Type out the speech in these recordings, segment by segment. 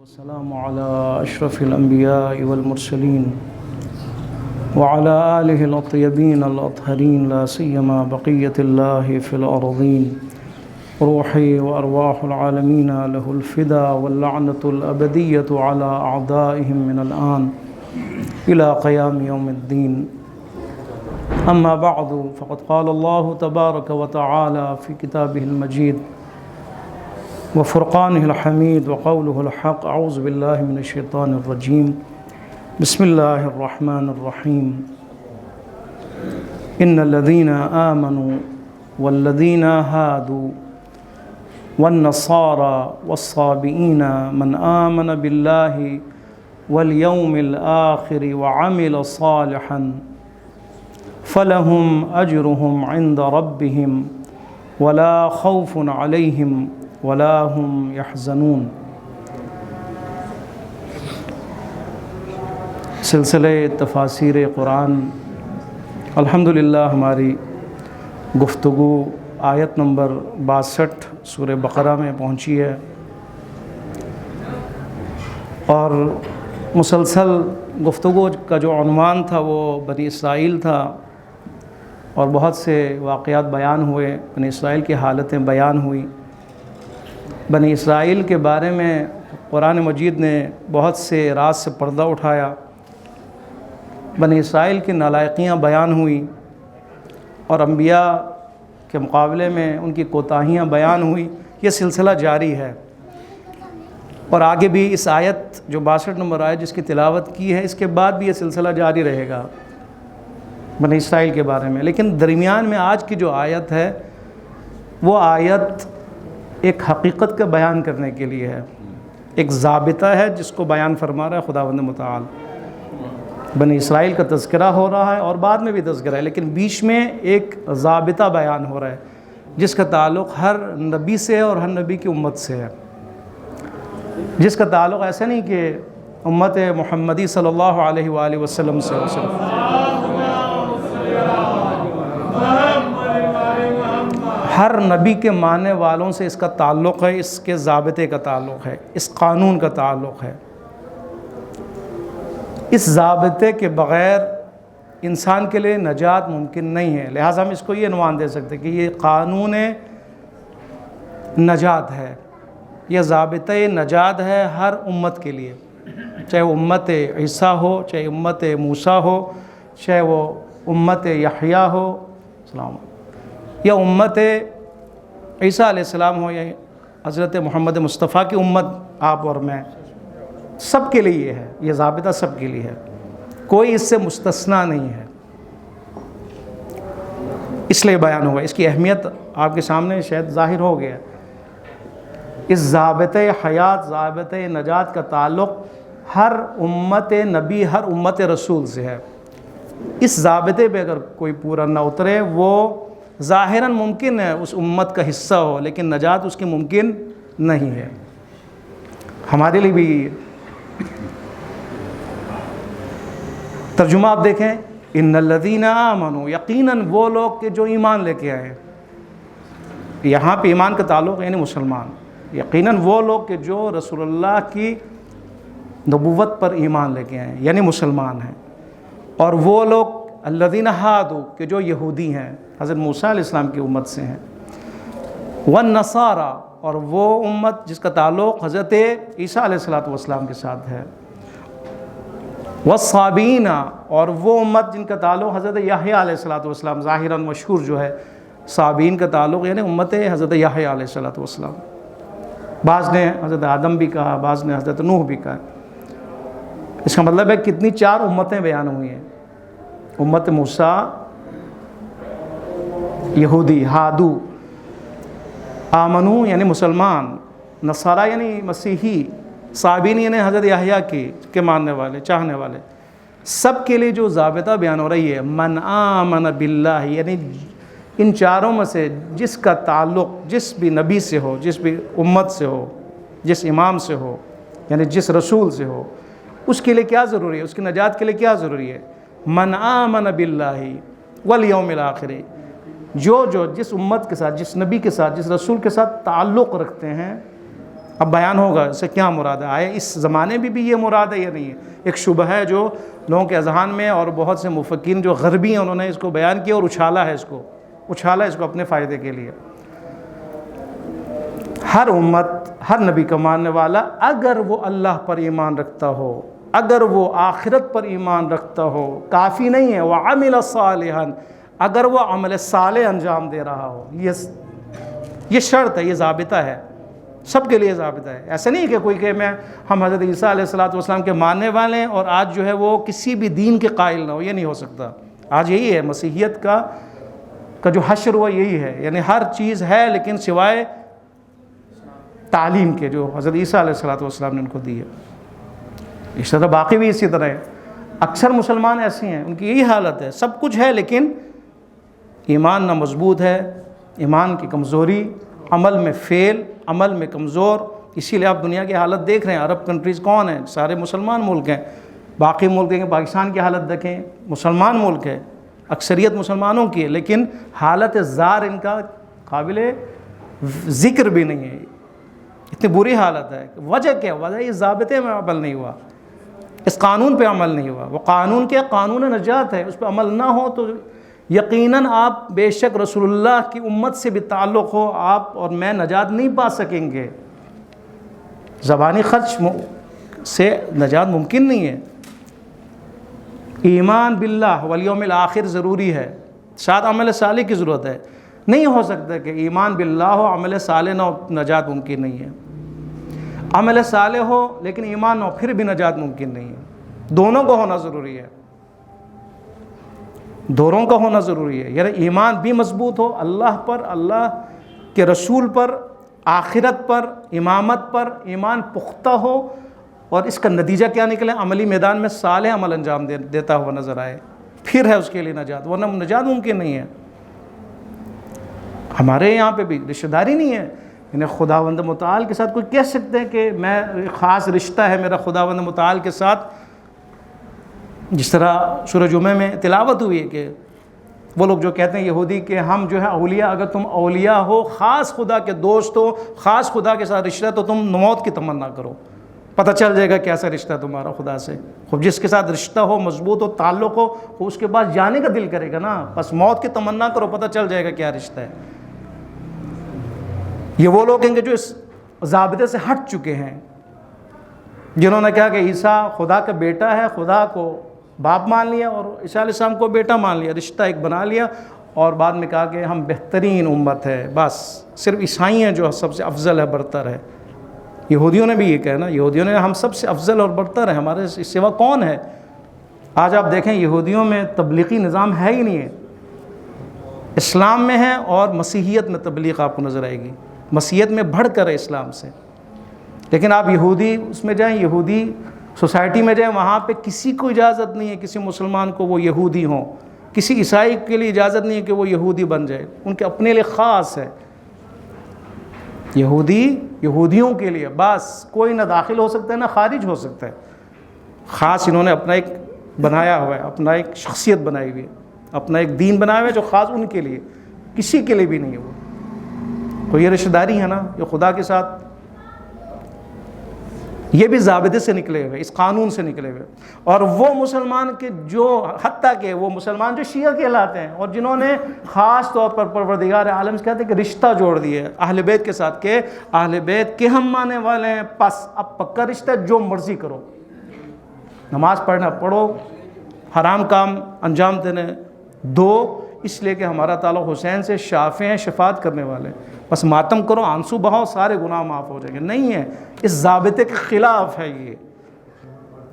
والسلام على أشرف الأنبياء والمرسلين وعلى آله الطيبين الأطهرين لا سيما بقية الله في الأرضين روحي وأرواح العالمين له الفدا واللعنة الأبدية على أعدائهم من الآن إلى قيام يوم الدين. أما بعد فقد قال الله تبارك وتعالى في كتابه المجيد وفرقانه الحميد وقوله الحق. أعوذ بالله من الشيطان الرجيم. بسم الله الرحمن الرحيم. إن الذين آمنوا والذين هادوا والنصارى والصابئين من آمن بالله واليوم الآخر وعمل صالحا فلهم أجرهم عند ربهم ولا خوف عليهم ولا هم يحزنون. سلسلے تفاسیر قرآن الحمدللہ ہماری گفتگو آیت نمبر 62 سورہ بقرہ میں پہنچی ہے اور مسلسل گفتگو کا جو عنوان تھا وہ بنی اسرائیل تھا اور بہت سے واقعات بیان ہوئے، بنی اسرائیل کی حالتیں بیان ہوئی. بنی اسرائیل کے بارے میں قرآن مجید نے بہت سے راز سے پردہ اٹھایا، بنی اسرائیل کی نالائقیاں بیان ہوئیں اور انبیاء کے مقابلے میں ان کی کوتاہیاں بیان ہوئیں. یہ سلسلہ جاری ہے اور آگے بھی اس آیت جو 62 نمبر آیت جس کی تلاوت کی ہے، اس کے بعد بھی یہ سلسلہ جاری رہے گا بنی اسرائیل کے بارے میں. لیکن درمیان میں آج کی جو آیت ہے وہ آیت ایک حقیقت کا بیان کرنے کے لیے ہے، ایک ضابطہ ہے جس کو بیان فرما رہا ہے خداوند متعال. بنی اسرائیل کا تذکرہ ہو رہا ہے اور بعد میں بھی تذکرہ ہے، لیکن بیچ میں ایک ضابطہ بیان ہو رہا ہے جس کا تعلق ہر نبی سے ہے اور ہر نبی کی امت سے ہے. جس کا تعلق ایسا نہیں کہ امت محمدی صلی اللہ علیہ وآلہ وسلم سے صرف، ہر نبی کے ماننے والوں سے اس کا تعلق ہے، اس کے ضابطے کا تعلق ہے، اس قانون کا تعلق ہے. اس ضابطے کے بغیر انسان کے لیے نجات ممکن نہیں ہے. لہٰذا ہم اس کو یہ عنوان دے سکتے کہ یہ قانون نجات ہے، یہ ضابطہ نجات ہے ہر امت کے لیے، چاہے وہ امت عیسیٰ ہو، چاہے امت موسیٰ ہو، چاہے وہ امت یحییٰ ہو یا امت عیسیٰ علیہ السلام ہو یا حضرت محمد مصطفیٰ کی امت آپ اور میں، سب کے لیے یہ ہے، یہ ضابطہ سب کے لیے ہے، کوئی اس سے مستثنیٰ نہیں ہے. اس لیے بیان ہوا، اس کی اہمیت آپ کے سامنے شاید ظاہر ہو گیا. اس ضابطہ حیات، ضابطہ نجات کا تعلق ہر امت نبی، ہر امت رسول سے ہے. اس ضابطے پہ اگر کوئی پورا نہ اترے وہ ظاہراً ممکن ہے اس امت کا حصہ ہو، لیکن نجات اس کی ممکن نہیں ہے. ہمارے لیے بھی ترجمہ آپ دیکھیں، ان الذین آمنوا، یقیناً وہ لوگ کہ جو ایمان لے کے آئے. یہاں پہ ایمان کا تعلق یعنی مسلمان، یقیناً وہ لوگ کہ جو رسول اللہ کی نبوت پر ایمان لے کے آئے یعنی مسلمان ہیں. اور وہ لوگ الذین ہادوا کہ جو یہودی ہیں، حضرت موسیٰ علیہ السلام کی امت سے ہیں. والنصارى اور وہ امت جس کا تعلق حضرت عیسیٰ علیہ السلام کے ساتھ ہے. والصابئین اور وہ امت جن کا تعلق حضرت یحییٰ علیہ السلام، ظاہراً مشہور جو ہے صابئین کا تعلق یعنی امت حضرت یحییٰ علیہ السلام. بعض نے حضرت آدم بھی کہا، بعض نے حضرت نوح بھی کہا. اس کا مطلب ہے کتنی 4 امتیں بیان ہوئی ہیں، امت موسیٰ، یہودی، ہادو، آمنو یعنی مسلمان، نصارہ یعنی مسیحی، صابئین یعنی حضرت یحییٰ کے ماننے والے، چاہنے والے. سب کے لیے جو ضابطہ بیان ہو رہی ہے من آمن باللہ، یعنی ان 4 میں سے جس کا تعلق جس بھی نبی سے ہو، جس بھی امت سے ہو، جس امام سے ہو، یعنی جس رسول سے ہو، اس کے لیے کیا ضروری ہے، اس کی نجات کے لیے کیا ضروری ہے؟ من آمن باللہ والیوم الآخر، جو جس امت کے ساتھ، جس نبی کے ساتھ، جس رسول کے ساتھ تعلق رکھتے ہیں اب بیان ہوگا اس سے کیا مراد ہے، آئے اس زمانے میں بھی یہ مراد ہے یا نہیں ہے۔ ایک شبہ ہے جو لوگوں کے اذہان میں، اور بہت سے مفکرین جو غربی ہیں انہوں نے اس کو بیان کیا اور اچھالا ہے اس کو اپنے فائدے کے لیے۔ ہر امت، ہر نبی کا ماننے والا اگر وہ اللہ پر ایمان رکھتا ہو، اگر وہ آخرت پر ایمان رکھتا ہو، کافی نہیں ہے وَعَمِلَ صَالِحًا، اگر وہ عمل صالح انجام دے رہا ہو، یہ شرط ہے، یہ ضابطہ ہے، سب کے لیے ضابطہ ہے۔ ایسا نہیں کہ کوئی کہ ہم حضرت عیسیٰ علیہ السلام کے ماننے والے ہیں اور آج جو ہے وہ کسی بھی دین کے قائل نہ ہو، یہ نہیں ہو سکتا۔ آج یہی ہے مسیحیت کا جو حشر ہوا یہی ہے، یعنی ہر چیز ہے لیکن سوائے تعلیم کے جو حضرت عیسیٰ علیہ السلام نے ان کو دی ہے۔ اس طرح باقی بھی اسی طرح ہے، اکثر مسلمان ایسے ہیں، ان کی یہی حالت ہے، سب کچھ ہے لیکن ایمان نہ مضبوط ہے، ایمان کی کمزوری، عمل میں فیل، عمل میں کمزور۔ اسی لیے آپ دنیا کی حالت دیکھ رہے ہیں، عرب کنٹریز کون ہیں؟ سارے مسلمان ملک ہیں۔ باقی ملک دیکھیں، پاکستان کی حالت دیکھیں، مسلمان ملک ہے، اکثریت مسلمانوں کی ہے، لیکن حالت زار ان کا قابل ذکر بھی نہیں ہے، اتنی بری حالت ہے۔ وجہ کیا؟ وجہ یہ ضابطے میں عمل نہیں ہوا، اس قانون پہ عمل نہیں ہوا۔ وہ قانون کیا؟ قانون نجات ہے، اس پہ عمل نہ ہو تو یقیناً آپ بے شک رسول اللہ کی امت سے بھی تعلق ہو، آپ اور میں نجات نہیں پا سکیں گے۔ زبانی خرچ سے نجات ممکن نہیں ہے۔ ایمان باللہ والیوم الآخر ضروری ہے، ساتھ عمل صالح کی ضرورت ہے۔ نہیں ہو سکتا کہ ایمان باللہ ہو، عمل صالح نہ ہو، نجات ممکن نہیں ہے۔ عمل صالح ہو لیکن ایمان نہ ہو، پھر بھی نجات ممکن نہیں ہے۔ دونوں کو ہونا ضروری ہے، دونوں کا ہونا ضروری ہے۔ یعنی ایمان بھی مضبوط ہو اللہ پر، اللہ کے رسول پر، آخرت پر، امامت پر ایمان پختہ ہو، اور اس کا نتیجہ کیا نکلے؟ عملی میدان میں صالح عمل انجام دیتا ہوا نظر آئے، پھر ہے اس کے لیے نجات، ورنہ نجات ممکن نہیں ہے۔ ہمارے یہاں پہ بھی رشتہ داری نہیں ہے، یعنی خداوند متعال کے ساتھ کوئی کہہ سکتے ہیں کہ میں خاص رشتہ ہے میرا خداوند متعال کے ساتھ، جس طرح سورہ جمعہ میں تلاوت ہوئی ہے کہ وہ لوگ جو کہتے ہیں یہودی کہ ہم جو ہے اولیاء، اگر تم اولیاء ہو، خاص خدا کے دوست ہو، خاص خدا کے ساتھ رشتہ، تو تم موت کی تمنا کرو، پتہ چل جائے گا کیسا رشتہ تمہارا خدا سے۔ خود جس کے ساتھ رشتہ ہو، مضبوط ہو، تعلق ہو، اس کے بعد جانے کا دل کرے گا نا، بس موت کی تمنا کرو، پتہ چل جائے گا کیا رشتہ ہے۔ یہ وہ لوگ ہیں کہ جو اس ضابطے سے ہٹ چکے ہیں، جنہوں نے کہا کہ عیسیٰ خدا کا بیٹا ہے، خدا کو باپ مان لیا اور عیسیٰ علیہ السلام کو بیٹا مان لیا، رشتہ ایک بنا لیا، اور بعد میں کہا کہ ہم بہترین امت ہے، بس صرف عیسائی ہیں جو سب سے افضل ہے، برتر ہے۔ یہودیوں نے بھی یہ کہا نا، یہودیوں نے ہم سب سے افضل اور برتر ہیں، ہمارے سوا کون ہے؟ آج آپ دیکھیں یہودیوں میں تبلیغی نظام ہے ہی نہیں ہے، اسلام میں ہے، اور مسیحیت میں تبلیغ آپ کو نظر آئے گی، مسیحیت میں بڑھ کر ہے اسلام سے۔ لیکن آپ یہودی اس میں جائیں، یہودی سوسائٹی میں جائیں، وہاں پہ کسی کو اجازت نہیں ہے کسی مسلمان کو وہ یہودی ہوں، کسی عیسائی کے لیے اجازت نہیں ہے کہ وہ یہودی بن جائے، ان کے اپنے لیے خاص ہے۔ یہودی یہودیوں کے لیے بس، کوئی نہ داخل ہو سکتا ہے نہ خارج ہو سکتا ہے، خاص انہوں نے اپنا ایک بنایا ہوا ہے، اپنا ایک شخصیت بنائی ہوئی ہے، اپنا ایک دین بنایا ہوا ہے جو خاص ان کے لیے، کسی کے لیے بھی نہیں ہے وہ۔ تو یہ رشتہ داری ہے نا، یہ خدا کے ساتھ، یہ بھی ضابطے سے نکلے ہوئے، اس قانون سے نکلے ہوئے۔ اور وہ مسلمان کے جو حتیٰ کہ وہ مسلمان جو شیعہ کہلاتے ہیں، اور جنہوں نے خاص طور پر پروردگار عالم سے کہتے ہیں کہ رشتہ جوڑ دیے اہل بیت کے ساتھ، کہ اہل بیت کے ہم ماننے والے ہیں، پس اب پکا رشتہ، جو مرضی کرو، نماز پڑھنا پڑھو، حرام کام انجام دینے دو، اس لیے کہ ہمارا تعلق حسین سے، شافع ہیں، شفاعت کرنے والے، بس ماتم کرو، آنسو بہاؤ، سارے گناہ معاف ہو جائیں گے۔ نہیں ہے، اس ضابطے کے خلاف ہے یہ۔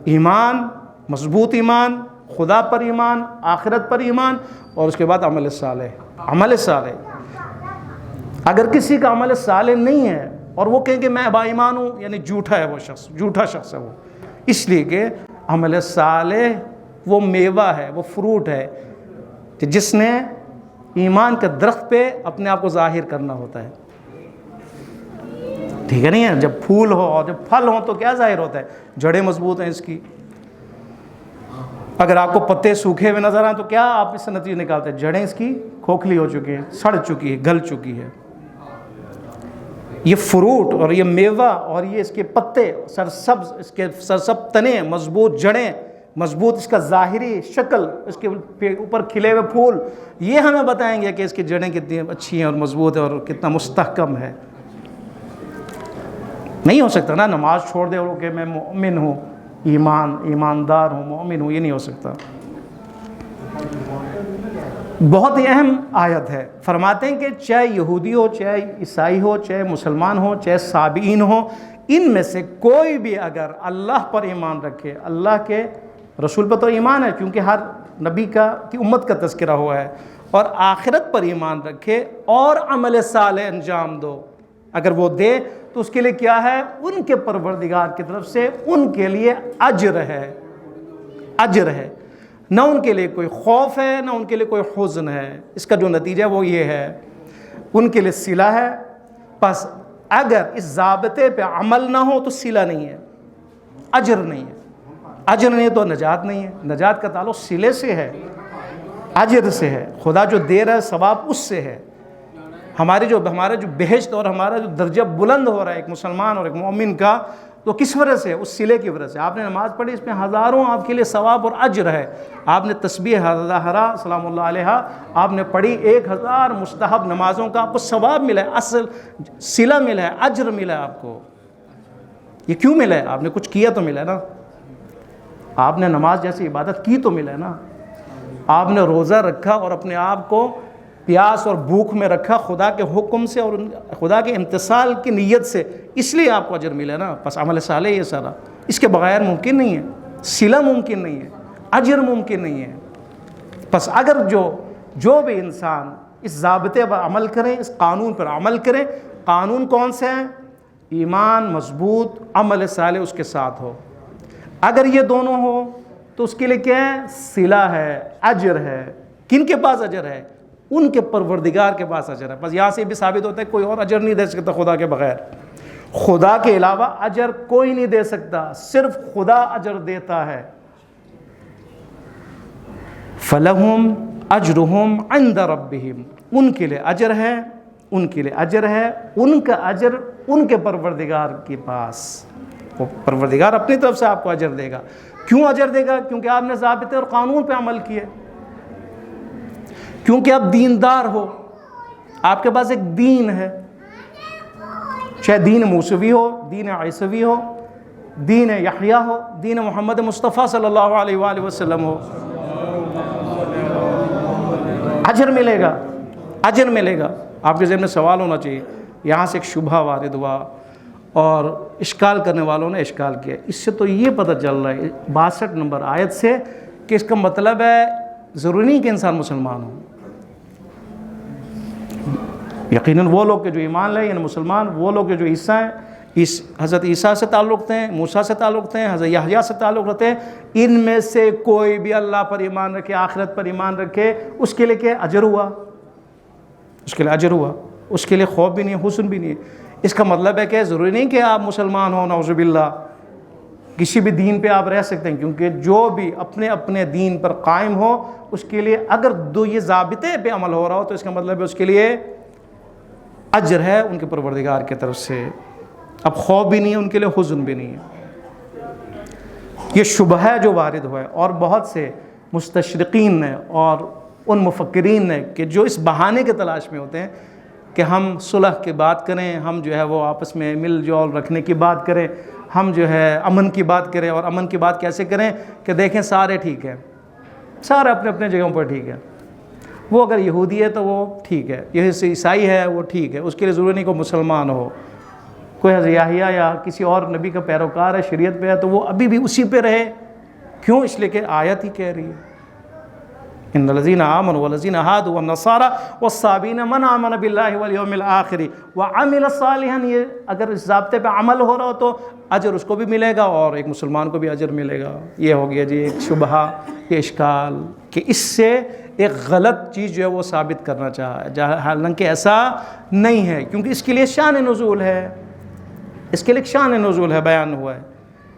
ایمان، مضبوط ایمان، خدا پر ایمان، آخرت پر ایمان، اور اس کے بعد عمل صالح۔ عمل صالح، اگر کسی کا عمل صالح نہیں ہے اور وہ کہیں کہ میں با ایمان ہوں، یعنی جھوٹا ہے وہ شخص، جھوٹا شخص ہے وہ، اس لیے کہ عمل صالح وہ میوہ ہے، وہ فروٹ ہے کہ جس نے ایمان کے درخت پہ اپنے آپ کو ظاہر کرنا ہوتا ہے، ٹھیک ہے نہیں ہے؟ جب پھول ہو اور جب پھل ہو تو کیا ظاہر ہوتا ہے؟ جڑیں مضبوط ہیں اس کی۔ اگر آپ کو پتے سوکھے ہوئے نظر آئیں تو کیا آپ اس سے نتیجہ نکالتے ہیں؟ جڑیں اس کی کھوکھلی ہو چکی ہیں، سڑ چکی ہے، گل چکی ہے۔ یہ فروٹ اور یہ میوہ اور یہ اس کے پتے سرسبز، اس کے سرسبز تنے، مضبوط جڑیں، مضبوط اس کا ظاہری شکل، اس کے اوپر کھلے ہوئے پھول، یہ ہمیں بتائیں گے کہ اس کی جڑیں کتنی اچھی ہیں اور مضبوط ہیں اور کتنا مستحکم ہے۔ نہیں ہو سکتا نا نماز چھوڑ دے کہ میں مومن ہوں، ایماندار ہوں، مومن ہوں، یہ نہیں ہو سکتا۔ بہت ہی اہم آیت ہے۔ فرماتے ہیں کہ چاہے یہودی ہو، چاہے عیسائی ہو، چاہے مسلمان ہو، چاہے صابئین ہو، ان میں سے کوئی بھی اگر اللہ پر ایمان رکھے، اللہ کے رسول پر تو ایمان ہے کیونکہ ہر نبی کی امت کا تذکرہ ہوا ہے، اور آخرت پر ایمان رکھے اور عمل صالح انجام دو، اگر وہ دے تو اس کے لیے کیا ہے؟ ان کے پروردگار کی طرف سے ان کے لیے اجر ہے، اجر ہے، نہ ان کے لیے کوئی خوف ہے، نہ ان کے لیے کوئی حزن ہے۔ اس کا جو نتیجہ وہ یہ ہے، ان کے لیے صلہ ہے۔ پس اگر اس ضابطے پہ عمل نہ ہو تو صلہ نہیں ہے، اجر نہیں ہے، اجر نہیں ہے تو نجات نہیں ہے۔ نجات کا تعلق صلے سے ہے، اجر سے ہے، خدا جو دے رہا ہے ثواب اس سے ہے۔ ہمارا جو بہشت اور ہمارا جو درجہ بلند ہو رہا ہے ایک مسلمان اور ایک مومن کا، تو کس وجہ سے؟ اس صلے کی وجہ سے۔ آپ نے نماز پڑھی، اس میں ہزاروں آپ کے لیے ثواب اور اجر ہے۔ آپ نے تسبیح زہرا سلام اللہ علیہا آپ نے پڑھی، 1000 مستحب نمازوں کا آپ کو ثواب ملا ہے، اصل صلہ ملا ہے، اجر ملا ہے آپ کو۔ یہ کیوں ملا ہے؟ آپ نے کچھ کیا تو ملا ہے نا، آپ نے نماز جیسی عبادت کی تو ملا ہے نا، آپ نے روزہ رکھا اور اپنے آپ کو پیاس اور بھوک میں رکھا خدا کے حکم سے اور خدا کے امتثال کی نیت سے، اس لیے آپ کو اجر ملا نا۔ پس عمل صالح یہ سارا، اس کے بغیر ممکن نہیں ہے، صلہ ممکن نہیں ہے، اجر ممکن نہیں ہے۔ پس اگر جو بھی انسان اس ضابطے پر عمل کرے، اس قانون پر عمل کرے، قانون کون سے ہیں؟ ایمان مضبوط، عمل صالح اس کے ساتھ ہو۔ اگر یہ دونوں ہو تو اس کے لیے کیا ہے؟ صلہ ہے، اجر ہے۔ کن کے پاس اجر ہے؟ ان کے پروردگار کے پاس اجر ہے۔ بس یہاں سے بھی ثابت ہوتا ہے کوئی اور اجر نہیں دے سکتا خدا کے بغیر، خدا کے علاوہ اجر کوئی نہیں دے سکتا، صرف خدا اجر دیتا ہے۔ فَلَهُمْ أَجْرُهُمْ عِنْدَ رَبِّهِمْ، ان کے لیے اجر ہے، ان کے لیے اجر ہے، ان کا اجر ان کے پروردگار کے پاس۔ وہ پروردگار اپنی طرف سے آپ کو اجر دے گا۔ کیوں اجر دے گا؟ کیونکہ آپ نے ضابطے اور قانون پہ عمل کیے، کیونکہ آپ دیندار ہو، آپ کے پاس ایک دین ہے، چاہے دین موسوی ہو، دین عیسوی ہو، دین یحییٰ ہو، دین محمد مصطفیٰ صلی اللہ علیہ وآلہ وسلم ہو، اجر ملے گا، اجر ملے گا۔ آپ کے ذہن میں سوال ہونا چاہیے، یہاں سے ایک شبہ وارد ہوا اور اشکال کرنے والوں نے اشکال کیا۔ اس سے تو یہ پتہ چل رہا ہے 62 نمبر آیت سے کہ اس کا مطلب ہے ضروری نہیں کہ انسان مسلمان ہو۔ یقیناً وہ لوگ کہ جو ایمان لائے یعنی مسلمان، وہ لوگ کہ جو عیسیٰ ہیں، حضرت عیسیٰ سے تعلق رکھتے ہیں، موسیٰ سے تعلق رکھتے ہیں، حضرت یحییٰ سے تعلق رکھتے ہیں، ان میں سے کوئی بھی اللہ پر ایمان رکھے، آخرت پر ایمان رکھے، اس کے لیے کیا اجر ہوا، اس کے لیے اجر ہوا، اس کے لیے خوف بھی نہیں ہے، حسن بھی نہیں ہے۔ اس کا مطلب ہے کہ ضروری نہیں کہ آپ مسلمان ہو، نعوذ باللہ، کسی بھی دین پہ آپ رہ سکتے ہیں، کیونکہ جو بھی اپنے دین پر قائم ہو اس کے لیے اگر یہ ضابطے پہ عمل ہو رہا ہو تو اس کا مطلب ہے اس کے لیے اجر ہے ان کے پروردگار کی طرف سے۔ اب خوف بھی نہیں ہے ان کے لیے، حزن بھی نہیں ہے۔ یہ شبہ ہے جو وارد ہوا ہے، اور بہت سے مستشرقین نے اور ان مفکرین نے کہ جو اس بہانے کے تلاش میں ہوتے ہیں کہ ہم صلح کی بات کریں، ہم جو ہے وہ آپس میں مل جول رکھنے کی بات کریں، ہم جو ہے امن کی بات کریں، اور امن کی بات کیسے کریں کہ دیکھیں سارے ٹھیک ہیں، سارے اپنے اپنے جگہوں پر ٹھیک ہے، وہ اگر یہودی ہے تو وہ ٹھیک ہے، یہ عیسائی ہے وہ ٹھیک ہے، اس کے لیے ضروری نہیں کوئی مسلمان ہو، کوئی حضرت یحییٰ یا کسی اور نبی کا پیروکار ہے، شریعت پہ ہے تو وہ ابھی بھی اسی پہ رہے۔ کیوں؟ اس لیے کہ آیت ہی کہہ رہی ہے ان الذین آمنوا والذین ہادوا والنصارى والصابئین من آمن باللہ والیوم الآخر وعمل صالحا۔ یہ اگر اس ضابطے پہ عمل ہو رہا ہو تو اجر اس کو بھی ملے گا اور ایک مسلمان کو بھی اجر ملے گا۔ یہ ہو گیا جی ایک شبہہ، یہ اشکال کہ اس سے ایک غلط چیز جو ہے وہ ثابت کرنا چاہا، حالانکہ ایسا نہیں ہے، کیونکہ اس کے لیے شان نزول ہے، اس کے لیے ایک شان نزول ہے، بیان ہوا ہے،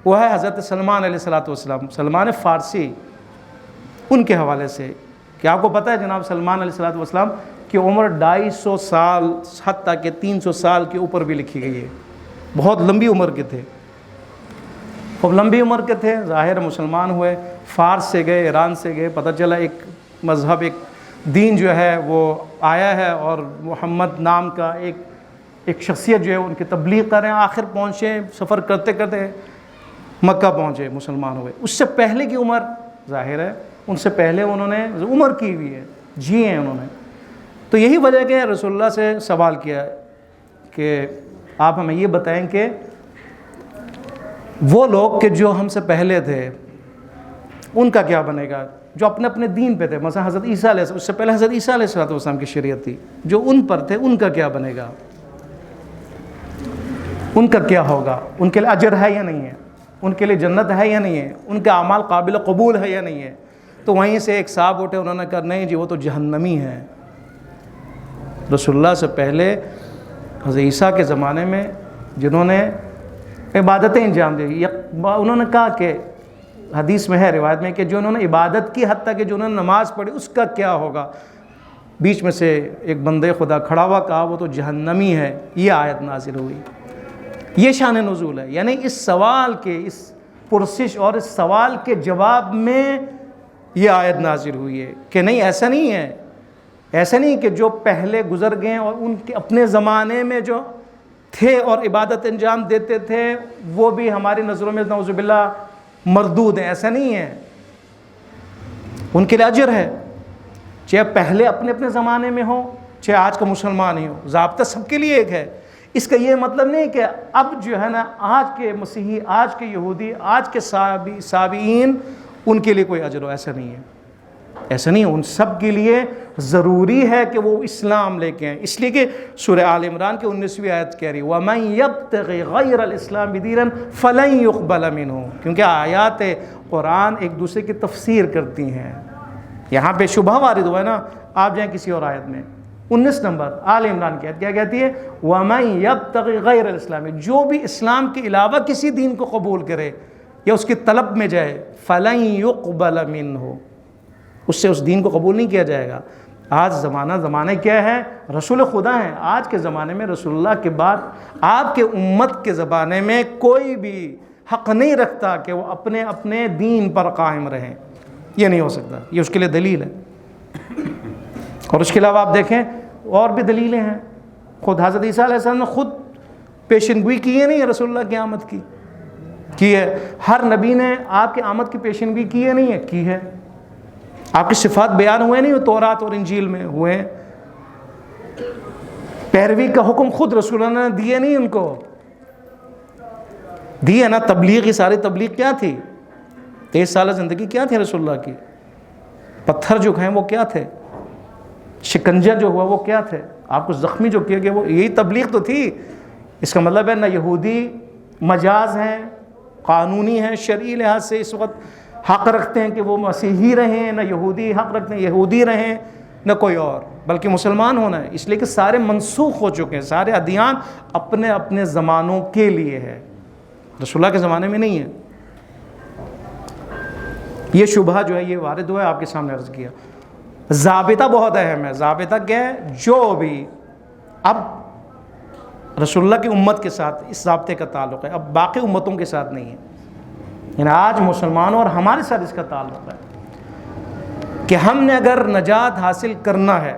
وہ ہے حضرت سلمان علیہ السلام، سلمان فارسی، ان کے حوالے سے کہ آپ کو پتہ ہے جناب سلمان علیہ السلام کی عمر 250 سال حتیٰ کہ 300 سال کے اوپر بھی لکھی گئی ہے، بہت لمبی عمر کے تھے، خوب لمبی عمر کے تھے، ظاہر مسلمان ہوئے، فارس سے گئے، ایران سے گئے، پتہ چلا ایک مذہب، ایک دین جو ہے وہ آیا ہے، اور محمد نام کا ایک شخصیت جو ہے ان کی تبلیغ کر رہے ہیں، آخر پہنچے، سفر کرتے کرتے مکہ پہنچے، مسلمان ہوئے۔ اس سے پہلے کی عمر ظاہر ہے ان سے پہلے انہوں نے عمر کی ہوئی ہے، جی ہیں انہوں نے۔ تو یہی وجہ کہ رسول اللہ سے سوال کیا کہ آپ ہمیں یہ بتائیں کہ وہ لوگ کہ جو ہم سے پہلے تھے ان کا کیا بنے گا، جو اپنے اپنے دین پہ تھے، مثلا حضرت عیسیٰ علیہ السلام، اس سے پہلے حضرت عیسیٰ علیہ السلام کی شریعت تھی، جو ان پر تھے ان کا کیا بنے گا، ان کا کیا ہوگا، ان کے لیے اجر ہے یا نہیں ہے، ان کے لیے جنت ہے یا نہیں ہے، ان کے اعمال قابل قبول ہے یا نہیں ہے۔ تو وہیں سے ایک صاحب اٹھے، انہوں نے کہا نہیں جی وہ تو جہنمی ہے۔ رسول اللہ سے پہلے حضرت عیسیٰ کے زمانے میں جنہوں نے عبادتیں انجام دی، انہوں نے کہا کہ حدیث میں ہے، روایت میں، کہ جو انہوں نے عبادت کی، حتیٰ کہ جو انہوں نے نماز پڑھی، اس کا کیا ہوگا۔ بیچ میں سے ایک بندے خدا کھڑا ہوا، کہا وہ تو جہنمی ہے۔ یہ آیت نازل ہوئی، یہ شان نزول ہے، یعنی اس سوال کے، اس پرسش اور اس سوال کے جواب میں یہ آیت نازل ہوئی ہے کہ نہیں، ایسا نہیں ہے، ایسا نہیں کہ جو پہلے گزر گئے اور ان کے اپنے زمانے میں جو تھے اور عبادت انجام دیتے تھے وہ بھی ہماری نظروں میں نعوذ باللہ مردود ہیں، ایسا نہیں ہے، ان کے لیے اجر ہے، چاہے پہلے اپنے اپنے زمانے میں ہو، چاہے آج کا مسلمان ہی ہو، ضابطہ سب کے لیے ایک ہے۔ اس کا یہ مطلب نہیں کہ اب جو ہے نا آج کے مسیحی، آج کے یہودی، آج کے صابئین ان کے لیے کوئی اجر ہو، ایسا نہیں ہے، ایسا نہیں ہے، ان سب کے لیے ضروری ہے کہ وہ اسلام لے کے آئیں۔ اس لیے کہ سورہ آل عمران کے 19ویں آیت کہہ رہی ہے وَمَن يَبْتَغِ غَيْرَ الْإِسْلَامِ دِينًا فَلَن يُقْبَلَ مِنْهُ، کیونکہ آیات قرآن ایک دوسرے کی تفسیر کرتی ہیں۔ یہاں پہ شبہ وارد ہوا ہے نا، آپ جائیں کسی اور آیت میں، 19 نمبر آل عمران کی آیت کیا کہتی ہے، وَمَن يَبْتَغِ غَيْرَ الْإِسْلَامِ، جو بھی اسلام کے علاوہ کسی دین کو قبول کرے یا اس کی طلب میں جائے، فَلَن يُقْبَلَ مِنْهُ، اس سے اس دین کو قبول نہیں کیا جائے گا۔ آج زمانہ کیا ہے، رسول خدا ہیں، آج کے زمانے میں رسول اللہ کے بعد آپ کے امت کے زمانے میں کوئی بھی حق نہیں رکھتا کہ وہ اپنے اپنے دین پر قائم رہیں، یہ نہیں ہو سکتا، یہ اس کے لیے دلیل ہے۔ اور اس کے علاوہ آپ دیکھیں اور بھی دلیلیں ہیں، خود حضرت عیسیٰ علیہ السلام نے خود پیشن گوئی کی ہے، نہیں رسول اللہ کی آمد کی ہے، ہر نبی نے آپ کی آمد کی پیشن گوئی کی ہے، نہیں ہے، کی ہے، آپ کی صفات بیان ہوئے نہیں، تورات اور انجیل میں ہوئے ہیں، پیروی کا حکم خود رسول اللہ نے دیے نہیں، ان کو دی ہے نا۔ تبلیغ، یہ ساری تبلیغ کیا تھی، 23 سالہ زندگی کیا تھی رسول اللہ کی، پتھر جو کھائیں وہ کیا تھے، شکنجہ جو ہوا وہ کیا تھے، آپ کو زخمی جو کیا گیا وہ یہی تبلیغ تو تھی۔ اس کا مطلب ہے نہ یہودی مجاز ہیں، قانونی ہیں، شرعی لحاظ سے اس وقت حق رکھتے ہیں کہ وہ مسیحی رہیں، نہ یہودی حق رکھتے ہیں یہودی رہیں، نہ کوئی اور، بلکہ مسلمان ہونا ہے، اس لیے کہ سارے منسوخ ہو چکے ہیں، سارے ادیان اپنے اپنے زمانوں کے لیے ہے، رسول اللہ کے زمانے میں نہیں ہے۔ یہ شبہ جو ہے یہ وارد ہوا ہے، آپ کے سامنے عرض کیا۔ ضابطہ بہت اہم ہے، ضابطہ کیا ہے، جو بھی اب رسول اللہ کی امت کے ساتھ اس ضابطے کا تعلق ہے، اب باقی امتوں کے ساتھ نہیں ہے، یعنی آج مسلمانوں اور ہمارے ساتھ اس کا تعلق ہے کہ ہم نے اگر نجات حاصل کرنا ہے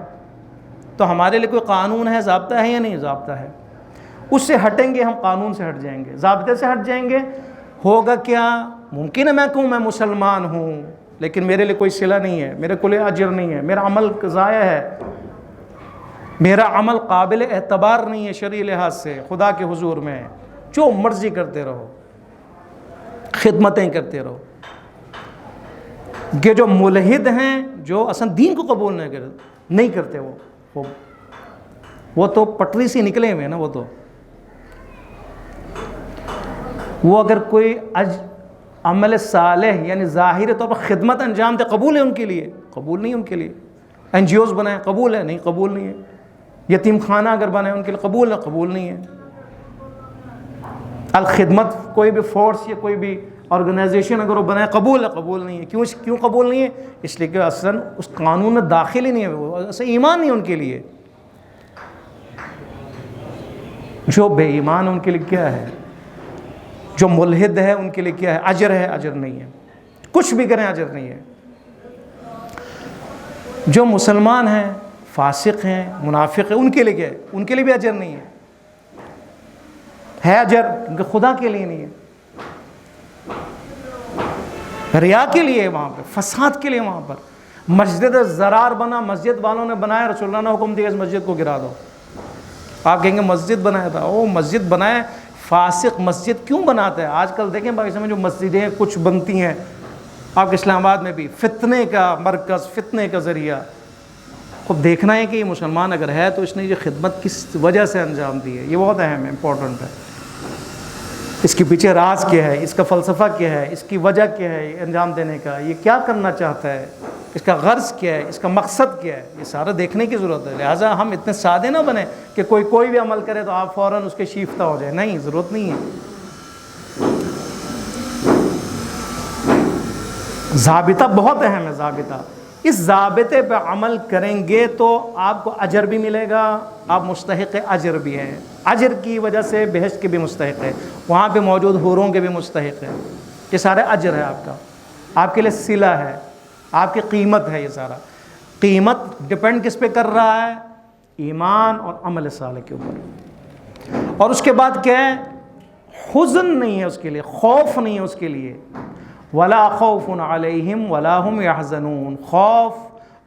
تو ہمارے لیے کوئی قانون ہے، ضابطہ ہے یا نہیں، ضابطہ ہے، اس سے ہٹیں گے ہم قانون سے ہٹ جائیں گے، ضابطے سے ہٹ جائیں گے، ہوگا کیا، ممکن ہے میں کہوں میں مسلمان ہوں لیکن میرے لیے کوئی صلہ نہیں ہے، میرے کوئی اجر نہیں ہے، میرا عمل ضائع ہے، میرا عمل قابل اعتبار نہیں ہے شرعی لحاظ سے، خدا کے حضور میں جو مرضی کرتے رہو، خدمتیں کرتے رہو۔ کہ جو ملحد ہیں، جو اصلا دین کو قبول نہیں کرتے، وہ تو پٹری سے نکلے ہوئے نا، وہ اگر کوئی عمل صالح یعنی ظاہر طور پر خدمت انجام دے، قبول ہے ان کے لیے، قبول نہیں ان کے لیے، این جی اوز بنائیں، قبول ہے نہیں، قبول نہیں ہے، یتیم خانہ اگر بنائیں ان کے لیے، قبول ہے، قبول نہیں ہے۔ الخدمت کوئی بھی فورس یا کوئی بھی آرگنائزیشن اگر وہ بنائے قبول ہے، قبول نہیں ہے. کیوں قبول نہیں ہے؟ اس لیے کہ اصلاً اس قانون میں داخل ہی نہیں ہے، وہ اصل ایمان نہیں ہے ان کے لیے. جو بے ایمان ان کے لیے کیا ہے، جو ملحد ہے ان کے لیے کیا ہے؟ اجر ہے، اجر نہیں ہے. کچھ بھی کریں اجر نہیں ہے. جو مسلمان ہیں، فاسق ہیں، منافق ہیں، ان کے لیے کیا ہے؟ ان کے لیے بھی اجر نہیں ہے اجر، کیونکہ خدا کے لیے نہیں ہے، ریا کے لیے وہاں پہ، فساد کے لیے وہاں پر. مسجد زرار بنا، مسجد والوں نے بنایا، رسول اللہ نے حکم دیا اس مسجد کو گرا دو. آپ کہیں گے مسجد بنایا تھا، وہ مسجد بنائے. فاسق مسجد کیوں بناتا ہے؟ آج کل دیکھیں پاکستان میں جو مسجدیں کچھ بنتی ہیں، آپ کے اسلام آباد میں بھی، فتنے کا مرکز، فتنے کا ذریعہ. خود دیکھنا ہے کہ یہ مسلمان اگر ہے تو اس نے یہ خدمت کس وجہ سے انجام دی ہے. یہ بہت اہم ہے، امپورٹنٹ ہے. اس کے پیچھے راز کیا ہے، اس کا فلسفہ کیا ہے، اس کی وجہ کیا ہے یہ انجام دینے کا، یہ کیا کرنا چاہتا ہے، اس کا غرض کیا ہے، اس کا مقصد کیا ہے، یہ سارا دیکھنے کی ضرورت ہے. لہٰذا ہم اتنے سادے نہ بنیں کہ کوئی بھی عمل کرے تو آپ فوراً اس کے شیفتہ ہو جائے. نہیں، ضرورت نہیں ہے. ضابطہ بہت اہم ہے. ضابطہ، اس ضابطے پہ عمل کریں گے تو آپ کو اجر بھی ملے گا، آپ مستحق اجر بھی ہیں. اجر کی وجہ سے بہشت کے بھی مستحق ہے، وہاں پہ موجود حوروں کے بھی مستحق ہے. یہ سارے اجر ہے آپ کا، آپ کے لیے صلہ ہے، آپ کی قیمت ہے. یہ سارا قیمت ڈپینڈ کس پہ کر رہا ہے؟ ایمان اور عمل صالح کے اوپر. اور اس کے بعد کیا ہے؟ حزن نہیں ہے اس کے لیے، خوف نہیں ہے اس کے لیے. ولا خوف علیہم ولا هم يحزنون. خوف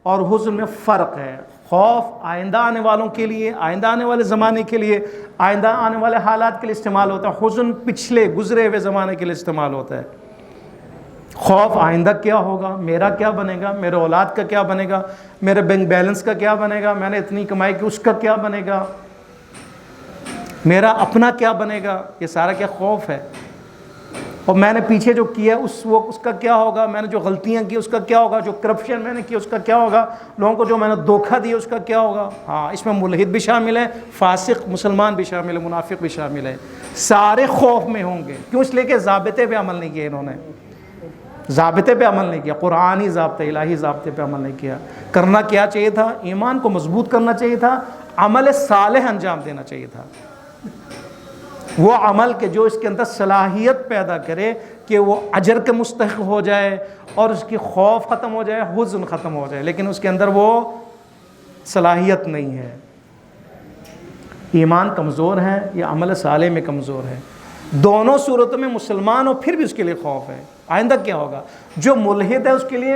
اور حزن میں فرق ہے. خوف آئندہ آنے والوں کے لیے، آئندہ آنے والے زمانے کے لیے، آئندہ آنے والے حالات کے لیے استعمال ہوتا ہے. حزن پچھلے گزرے ہوئے زمانے کے لیے استعمال ہوتا ہے. خوف آئندہ کیا ہوگا، میرا کیا بنے گا، میرے اولاد کا کیا بنے گا، میرے بینک بیلنس کا کیا بنے گا، میں نے اتنی کمائی کی اس کا کیا بنے گا، میرا اپنا کیا بنے گا. یہ سارا کیا خوف ہے. اور میں نے پیچھے جو کیا اس کا کیا ہوگا، میں نے جو غلطیاں کی اس کا کیا ہوگا، جو کرپشن میں نے کی اس کا کیا ہوگا، لوگوں کو جو میں نے دھوکہ دیا اس کا کیا ہوگا. ہاں، اس میں ملحد بھی شامل ہے، فاسق مسلمان بھی شامل ہے، منافق بھی شامل ہے. سارے خوف میں ہوں گے. کیوں؟ اس لیے کہ ضابطے پہ عمل نہیں کیا انہوں نے. ضابطے پہ عمل نہیں کیا، قرآنی ضابطے، الہی ضابطے پہ عمل نہیں کیا. کرنا کیا چاہیے تھا؟ ایمان کو مضبوط کرنا چاہیے تھا، عمل صالح انجام دینا چاہیے تھا. وہ عمل کہ جو اس کے اندر صلاحیت پیدا کرے کہ وہ اجر کے مستحق ہو جائے اور اس کی خوف ختم ہو جائے، حزن ختم ہو جائے، لیکن اس کے اندر وہ صلاحیت نہیں ہے. ایمان کمزور ہے یا عمل صالح میں کمزور ہے. دونوں صورتوں میں مسلمان ہو پھر بھی اس کے لیے خوف ہے. آئندہ کیا ہوگا. جو ملحد ہے اس کے لیے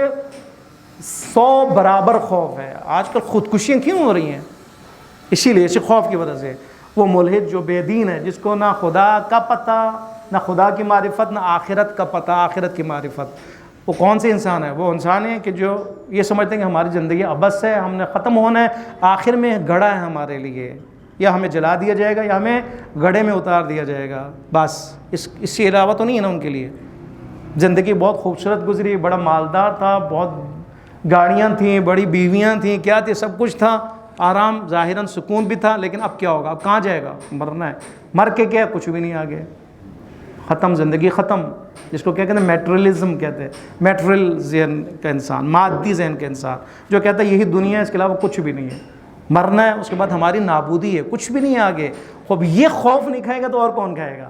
100 برابر خوف ہے. آج کل خودکشیاں کیوں ہو رہی ہیں؟ اسی لیے، اسی خوف کی وجہ سے. وہ ملحد جو بے دین ہے، جس کو نہ خدا کا پتہ، نہ خدا کی معرفت، نہ آخرت کا پتہ، آخرت کی معرفت. وہ کون سے انسان ہے؟ وہ انسان ہے کہ جو یہ سمجھتے ہیں کہ ہماری زندگی ابس ہے، ہم نے ختم ہونا ہے، آخر میں گڑھا ہے ہمارے لیے، یا ہمیں جلا دیا جائے گا یا ہمیں گڑھے میں اتار دیا جائے گا. بس اس سے علاوہ تو نہیں ہے نا ان کے لیے. زندگی بہت خوبصورت گزری، بڑا مالدار تھا، بہت گاڑیاں تھیں، بڑی بیویاں تھیں، کیا تھی، سب کچھ تھا، آرام، ظاہراً سکون بھی تھا. لیکن اب کیا ہوگا؟ اب کہاں جائے گا؟ مرنا ہے. مر کے کیا؟ کچھ بھی نہیں آگے. ختم، زندگی ختم. جس کو کیا کہتے ہیں؟ میٹرلزم کہتے ہیں. میٹرل ذہن کا انسان، مادی ذہن کا انسان جو کہتا ہے یہی دنیا ہے، اس کے علاوہ کچھ بھی نہیں ہے. مرنا ہے، اس کے بعد ہماری نابودی ہے، کچھ بھی نہیں ہے آگے. اب یہ خوف نہیں کھائے گا تو اور کون کھائے گا؟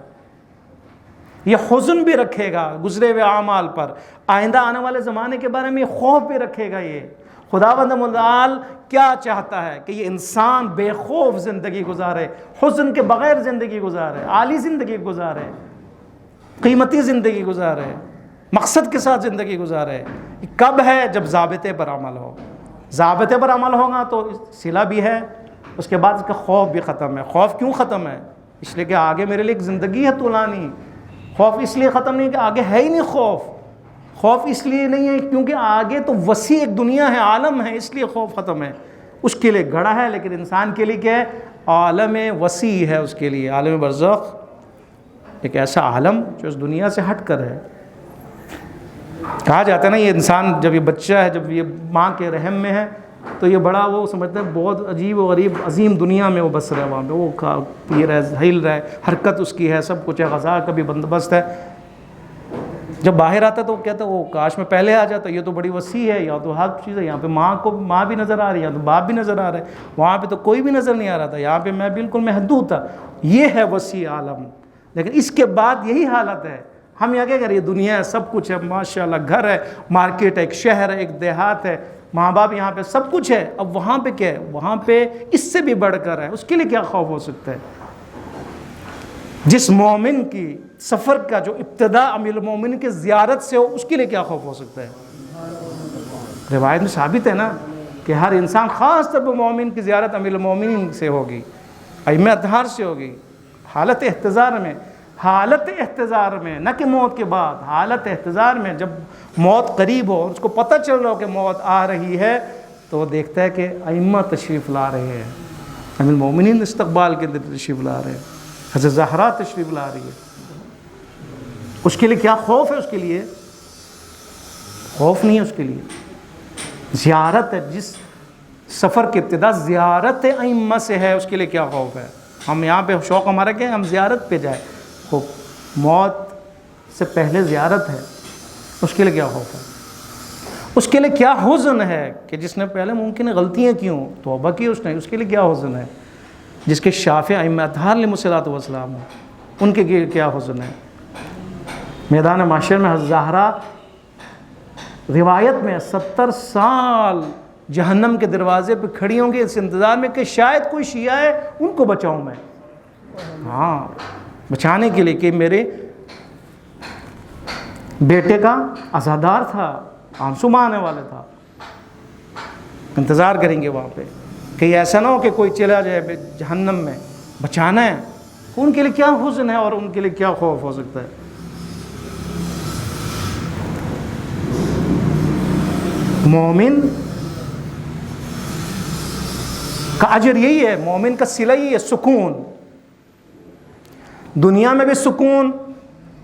یہ حزن بھی رکھے گا گزرے ہوئے اعمال پر، آئندہ آنے والے زمانے کے بارے میں یہ خوف بھی رکھے گا. یہ خداوند متعال کیا چاہتا ہے کہ یہ انسان بے خوف زندگی گزارے، حزن کے بغیر زندگی گزارے، عالی زندگی گزارے، قیمتی زندگی گزارے، مقصد کے ساتھ زندگی گزارے. کب ہے؟ جب ضابطے پر عمل ہو. ضابطے پر عمل ہوگا تو صلہ بھی ہے، اس کے بعد اس کا خوف بھی ختم ہے. خوف کیوں ختم ہے؟ اس لیے کہ آگے میرے لیے ایک زندگی ہے طولانی. خوف اس لیے ختم نہیں کہ آگے ہے ہی نہیں خوف. خوف اس لیے نہیں ہے کیونکہ آگے تو وسیع ایک دنیا ہے، عالم ہے، اس لیے خوف ختم ہے. اس کے لیے گڑھا ہے، لیکن انسان کے لیے کیا ہے؟ عالم وسیع ہے. اس کے لیے عالم برزخ ایک ایسا عالم جو اس دنیا سے ہٹ کر ہے. کہا جاتا ہے نا، یہ انسان جب یہ بچہ ہے، جب یہ ماں کے رحم میں ہے تو یہ بڑا وہ سمجھتا ہے بہت عجیب و غریب عظیم دنیا میں وہ بس رہا ہے، وہاں پہ وہ پی رہا ہے، ہل رہا ہے، حرکت اس کی ہے، سب کچھ ہے، غذا کا بھی بندوبست ہے۔ جب باہر آتا ہے تو وہ کہتا ہے وہ کاش میں پہلے آ جاتا، یہ تو بڑی وسیع ہے، یہاں تو ہر چیز ہے، یہاں پہ ماں بھی نظر آ رہی ہے، یہاں تو باپ بھی نظر آ رہا ہے، وہاں پہ تو کوئی بھی نظر نہیں آ رہا تھا، یہاں پہ میں بالکل محدود تھا۔ یہ ہے وسیع عالم، لیکن اس کے بعد یہی حالت ہے۔ ہم یہاں کیا کر رہے ہیں؟ دنیا ہے، سب کچھ ہے، ماشاءاللہ، گھر ہے، مارکیٹ ہے، ایک شہر ہے، ایک دیہات ہے، ماں باپ یہاں پہ، سب کچھ ہے۔ اب وہاں پہ کیا ہے؟ وہاں پہ اس سے بھی بڑھ کر ہے، اس کے لیے کیا خوف ہو سکتا ہے؟ جس مومن کی سفر کا جو ابتدا امیر المومن کی زیارت سے ہو، اس کے لیے کیا خوف ہو سکتا ہے؟ روایت میں ثابت ہے نا کہ ہر انسان، خاص طور پر مومن کی زیارت امیر المومنین سے ہوگی، ائمہ اطہار سے ہوگی، حالت احتضار میں، نہ کہ موت کے بعد، حالت احتضار میں، جب موت قریب ہو، اس کو پتہ چل رہا ہو کہ موت آ رہی ہے، تو وہ دیکھتا ہے کہ ائمہ تشریف لا رہے ہیں، امیر المومنین استقبال کے اندر تشریف لا رہے ہیں، حضرت زہرا تشریف لا رہی ہے۔ اس کے لیے کیا خوف ہے؟ اس کے لیے خوف نہیں ہے، اس کے لیے زیارت ہے۔ جس سفر کی ابتدا زیارت ائمہ سے ہے، اس کے لیے کیا خوف ہے؟ ہم یہاں پہ شوق ہمارا کیا ہے؟ ہم زیارت پہ جائیں، خوف موت سے پہلے زیارت ہے، اس کے لیے کیا خوف ہے؟ اس کے لیے کیا حزن ہے کہ جس نے پہلے ممکن ہے غلطیاں کی ہوں، توبہ کی اس نے، اس کے لیے کیا حزن ہے؟ جس کے شافع ائمہ اطہار علیہ الصلوۃ والسلام ہوں، ان کے لیے کیا حزن ہے؟ میدان محشر میں حضرت زہرا روایت میں 70 سال جہنم کے دروازے پہ کھڑی ہوں گی اس انتظار میں کہ شاید کوئی شیعہ ہے، ان کو بچاؤں میں، ہاں، بچانے کے لیے کہ میرے بیٹے کا عزادار تھا، آنسو آنے والا تھا، انتظار کریں گے وہاں پہ کہ ایسا نہ ہو کہ کوئی چلا جائے جہنم میں، بچانا ہے۔ ان کے لیے کیا حزن ہے اور ان کے لیے کیا خوف ہو سکتا ہے؟ مومن کا اجر یہی ہے، مومن کا صلہ یہی ہے، سکون، دنیا میں بھی سکون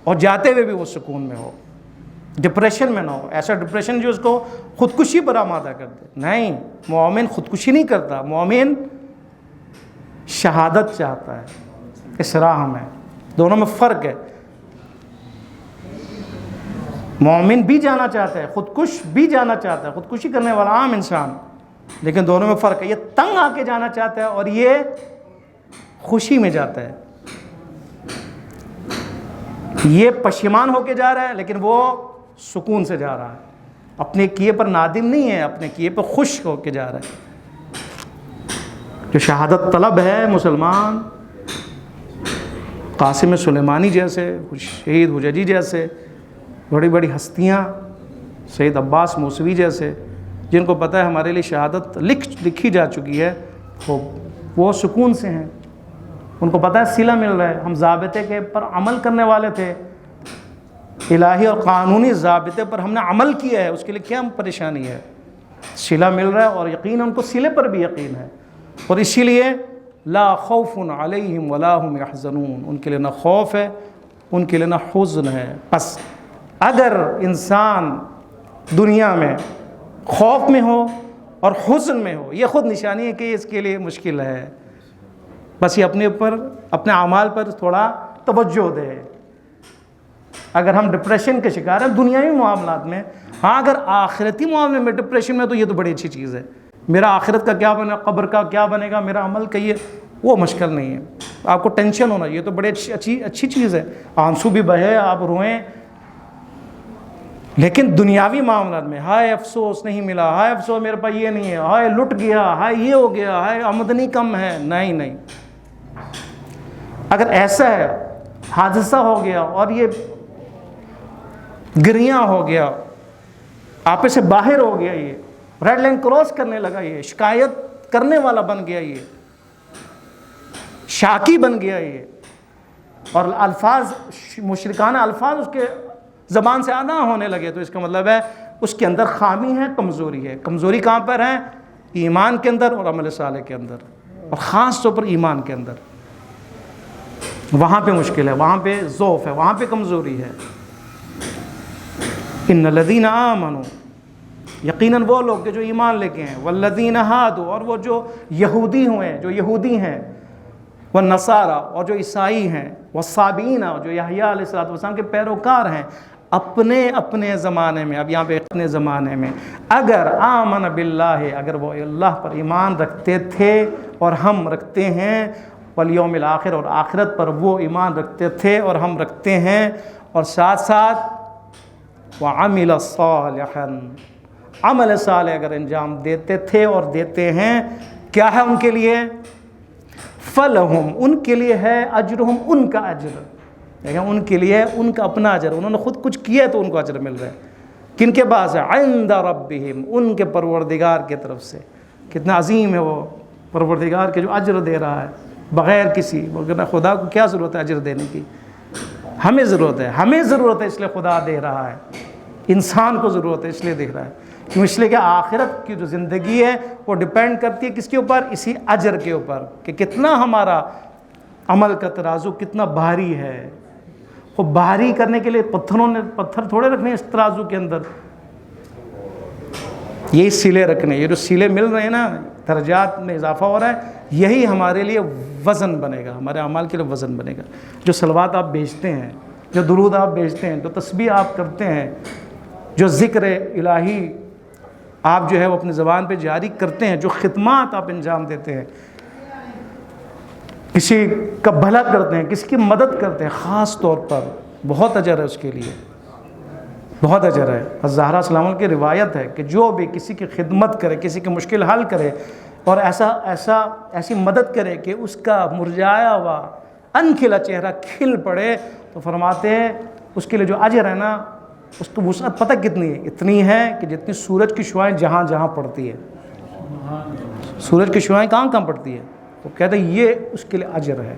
اور جاتے ہوئے بھی وہ سکون میں ہو، ڈپریشن میں نہ ہو۔ ایسا ڈپریشن جو اس کو خودکشی پر آمادہ کر دے، نہیں، مومن خودکشی نہیں کرتا، مومن شہادت چاہتا ہے، اس راہ میں، دونوں میں فرق ہے۔ مومن بھی جانا چاہتا ہے، خودکش بھی جانا چاہتا ہے، خودکشی کرنے والا عام انسان، لیکن دونوں میں فرق ہے۔ یہ تنگ آ کے جانا چاہتا ہے اور یہ خوشی میں جاتا ہے، یہ پشیمان ہو کے جا رہا ہے لیکن وہ سکون سے جا رہا ہے، اپنے کیے پر نادم نہیں ہے، اپنے کیے پر خوش ہو کے جا رہا ہے۔ جو شہادت طلب ہے مسلمان، قاسم سلیمانی جیسے، شہید حججی جیسے بڑی بڑی ہستیاں، سید عباس موسوی جیسے، جن کو پتہ ہے ہمارے لیے شہادت لکھی جا چکی ہے، وہ سکون سے ہیں، ان کو پتہ ہے صلہ مل رہا ہے۔ ہم ضابطے کے پر عمل کرنے والے تھے، الہی اور قانونی ضابطے پر ہم نے عمل کیا ہے، اس کے لیے کیا پریشانی ہے؟ صلہ مل رہا ہے اور یقین ان کو صلے پر بھی یقین ہے، اور اسی لیے لا خوف علیہم ولا هم یحزنون، ان کے لیے نہ خوف ہے، ان کے لیے نہ حزن ہے۔ بس اگر انسان دنیا میں خوف میں ہو اور حزن میں ہو، یہ خود نشانی ہے کہ اس کے لیے مشکل ہے، بس یہ اپنے اوپر، اپنے اعمال پر تھوڑا توجہ دے۔ اگر ہم ڈپریشن کے شکار ہیں دنیاوی معاملات میں، ہاں اگر آخرتی معاملے میں ڈپریشن میں، تو یہ تو بڑی اچھی چیز ہے، میرا آخرت کا کیا بنے، قبر کا کیا بنے گا، میرا عمل کا، یہ وہ مشکل نہیں ہے، آپ کو ٹینشن ہونا، یہ تو بڑی اچھی چیز ہے، آنسو بھی بہے، آپ روئیں، لیکن دنیاوی معاملات میں ہائے افسوس نہیں ملا، ہائے افسوس میرے پاس یہ نہیں ہے، ہائے لٹ گیا، ہائے یہ ہو گیا، ہائے آمدنی کم ہے، نہیں، اگر ایسا ہے، حادثہ ہو گیا اور یہ گریاں ہو گیا، آپے سے باہر ہو گیا، یہ ریڈ لائن کراس کرنے لگا، یہ شکایت کرنے والا بن گیا، یہ شاکی بن گیا، یہ اور الفاظ مشرکانہ الفاظ اس کے زبان سے ادا ہونے لگے، تو اس کا مطلب ہے اس کے اندر خامی ہے، کمزوری ہے۔ کمزوری کہاں پر ہے؟ ایمان کے اندر اور عمل صالح کے اندر، اور خاص طور پر ایمان کے اندر، وہاں پہ مشکل ہے، وہاں پہ ضعف ہے، وہاں پہ کمزوری ہے۔ ان الذین آمنوا یقیناً وہ لوگ کہ جو ایمان لے کے ہیں، والذین ہادوا، اور وہ جو یہودی ہوئے، جو یہودی ہیں، والنصارى، اور جو عیسائی ہیں، والصابئین، جو یحییٰ علیہ السلام کے پیروکار ہیں، اپنے اپنے زمانے میں، اب یہاں پہ اپنے زمانے میں، اگر آمن باللہ، اگر وہ اللہ پر ایمان رکھتے تھے اور ہم رکھتے ہیں، والیوم الآخر، اور آخرت پر وہ ایمان رکھتے تھے اور ہم رکھتے ہیں، اور ساتھ ساتھ وعمل صالحا، عمل صالح اگر انجام دیتے تھے اور دیتے ہیں، کیا ہے ان کے لیے؟ فلہم، ان کے لیے ہے، اجرہم، ان کا اجر، دیکھیں ان کے لیے ان کا اپنا اجر، انہوں نے خود کچھ کیا تو ان کو اجر مل رہا ہے، کن کے پاس ہے؟ عند ربہم، ان کے پروردگار کی طرف سے۔ کتنا عظیم ہے وہ پروردگار کے جو اجر دے رہا ہے بغیر کسی، خدا کو کیا ضرورت ہے اجر دینے کی؟ ہمیں ضرورت ہے، ہمیں ضرورت ہے، اس لیے خدا دے رہا ہے، انسان کو ضرورت ہے اس لیے دے رہا ہے، کیوں؟ اس لیے کہ آخرت کی جو زندگی ہے وہ ڈیپینڈ کرتی ہے کس کے اوپر؟ اسی اجر کے اوپر، کہ کتنا ہمارا عمل کا ترازو کتنا بھاری ہے۔ وہ بھاری کرنے کے لیے پتھر تھوڑے رکھنے اس ترازو کے اندر، یہی سلے رکھنے، یہ جو سلے مل رہے ہیں نا، درجات میں اضافہ ہو رہا ہے، یہی ہمارے لیے وزن بنے گا، ہمارے اعمال کے لیے وزن بنے گا۔ جو صلوات آپ بھیجتے ہیں، جو درود آپ بھیجتے ہیں، جو تسبیح آپ کرتے ہیں، جو ذکر الہی آپ جو ہے وہ اپنی زبان پہ جاری کرتے ہیں، جو خدمات آپ انجام دیتے ہیں، کسی کا بھلا کرتے ہیں، کسی کی مدد کرتے ہیں، خاص طور پر بہت اجر ہے اس کے لیے، بہت اجر ہے۔ الزہرا سلام اللہ کی روایت ہے کہ جو بھی کسی کی خدمت کرے، کسی کی مشکل حل کرے اور ایسی مدد کرے کہ اس کا مرجھایا ہوا انکھلا چہرہ کھل پڑے، تو فرماتے ہیں اس کے لیے جو اجر ہے نا، اس کی وسعت پتہ کتنی ہے؟ اتنی ہے کہ جتنی سورج کی شعاعیں جہاں جہاں پڑتی ہے، سورج کی شعاعیں کہاں کہاں پڑتی ہے، وہ کہتے ہیں یہ اس کے لیے اجر ہے،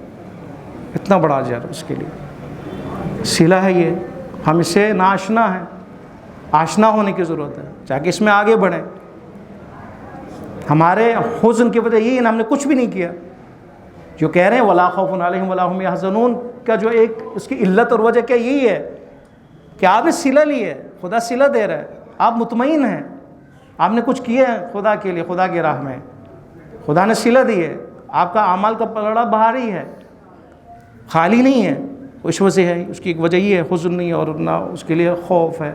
اتنا بڑا اجر اس کے لیے۔ صلہ ہے یہ، ہم اس سے ناشنا ہیں، آشنا ہونے کی ضرورت ہے تاکہ اس میں آگے بڑھیں۔ ہمارے حزن کی وجہ یہی ہے نا، ہم نے کچھ بھی نہیں کیا۔ جو کہہ رہے ہیں ولا خوف علیہم ولا هم يحزنون کا جو ایک اس کی علت اور وجہ کیا یہی ہے کہ آپ نے صلہ لی ہے، خدا صلہ دے رہا ہے، آپ مطمئن ہیں، آپ نے کچھ کیا ہے خدا کے لیے، خدا کی راہ میں، خدا نے صلہ دی ہے، آپ کا اعمال کا پلڑا بھاری ہے، خالی نہیں ہے، اس وجہ ہے، اس کی ایک وجہ یہ ہے، حزن نہیں، اور نہ اس کے لیے خوف ہے،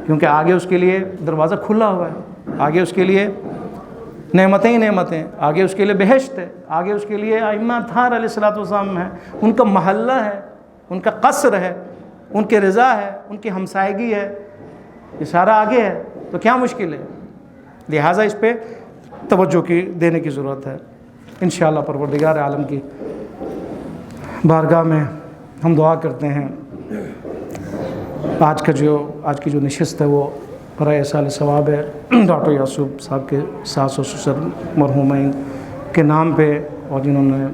کیونکہ آگے اس کے لیے دروازہ کھلا ہوا ہے، آگے اس کے لیے نعمتیں ہی نعمتیں، آگے اس کے لیے بہشت ہے، آگے اس کے لیے ائمہ اطہار علیہ الصلوۃ والسلام ہے، ان کا محلہ ہے، ان کا قصر ہے، ان کے رضا ہے، ان کی ہمسائیگی ہے، یہ سارا آگے ہے، تو کیا مشکل ہے؟ لہٰذا اس پہ توجہ دینے کی ضرورت ہے۔ انشاءاللہ پروردگار عالم کی بارگاہ میں ہم دعا کرتے ہیں آج کی جو نشست ہے وہ برائے سال ثواب ہے ڈاکٹر یعصوب صاحب کے ساس و سسر مرحومین کے نام پہ، اور جنہوں نے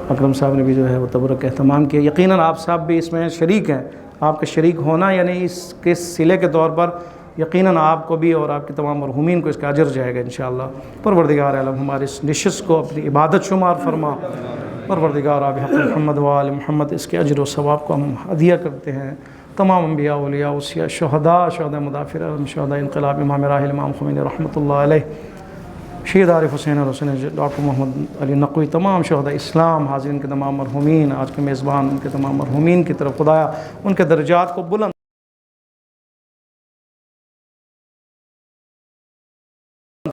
اکرم صاحب نے بھی جو ہے وہ تبرک کا اہتمام کیا۔ یقیناً آپ صاحب بھی اس میں شریک ہیں، آپ کا شریک ہونا یعنی اس کے صلے کے طور پر یقیناً آپ کو بھی اور آپ کے تمام مرحومین کو اس کا اجر جائے گا انشاءاللہ۔ پروردگار عالم ہماری اس نشست کو اپنی عبادت شمار فرما، پروردگار آپ حق محمد و آل محمد اس کے اجر و ثواب کو ہم ہدیہ کرتے ہیں۔ تمام انبیاء اولیاء اوصیاء شہداء مدافر شہداء انقلاب امام راحل امام خمینی رحمۃ اللہ علیہ، شہید عارف حسین حسین ڈاکٹر محمد علی نقوی، تمام شہداء اسلام، حاضرین کے تمام مرحومین، آج کے میزبان ان کے تمام مرحومین کی طرف خدایا ان کے درجات کو بلند